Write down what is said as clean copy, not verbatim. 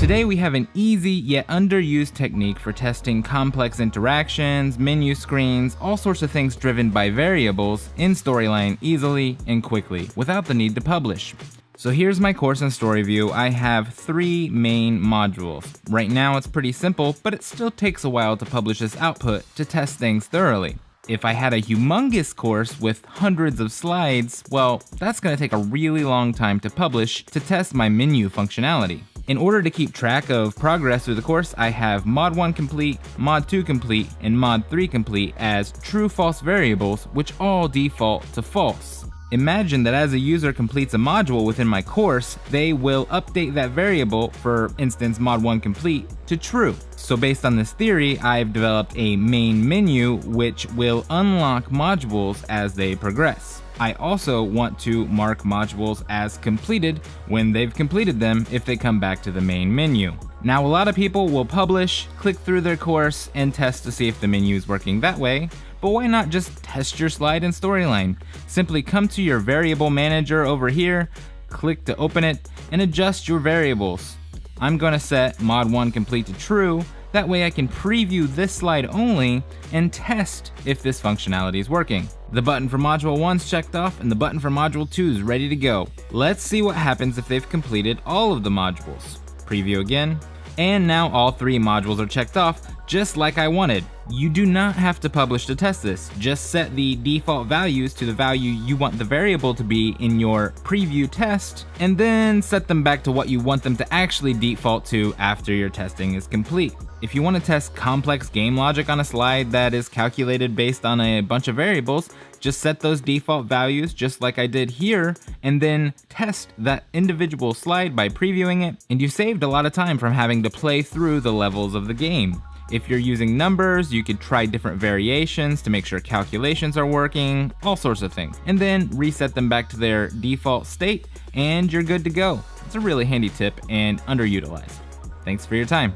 Today we have an easy yet underused technique for testing complex interactions, menu screens, all sorts of things driven by variables in Storyline easily and quickly without the need to publish. So here's my course in StoryView. I have 3 main modules. Right now it's pretty simple, but it still takes a while to publish this output to test things thoroughly. If I had a humongous course with hundreds of slides, well, that's gonna take a really long time to publish to test my menu functionality. In order to keep track of progress through the course, I have Mod 1 complete, Mod 2 complete, and Mod 3 complete as true-false variables, which all default to false. Imagine that as a user completes a module within my course, they will update that variable, for instance Mod 1 complete, to true. So based on this theory, I've developed a main menu which will unlock modules as they progress. I also want to mark modules as completed when they've completed them if they come back to the main menu. Now a lot of people will publish, click through their course, and test to see if the menu is working that way, but why not just test your slide in Storyline? Simply come to your variable manager over here, click to open it, and adjust your variables. I'm going to set Mod 1 complete to true, that way I can preview this slide only and test if this functionality is working. The button for Module 1's checked off and the button for Module 2 is ready to go. Let's see what happens if they've completed all of the modules. Preview again, and now all 3 modules are checked off, just like I wanted. You do not have to publish to test this. Just set the default values to the value you want the variable to be in your preview test, and then set them back to what you want them to actually default to after your testing is complete. If you want to test complex game logic on a slide that is calculated based on a bunch of variables, just set those default values just like I did here, and then test that individual slide by previewing it, and you saved a lot of time from having to play through the levels of the game. If you're using numbers, you could try different variations to make sure calculations are working, all sorts of things, and then reset them back to their default state, and you're good to go. It's a really handy tip and underutilized. Thanks for your time.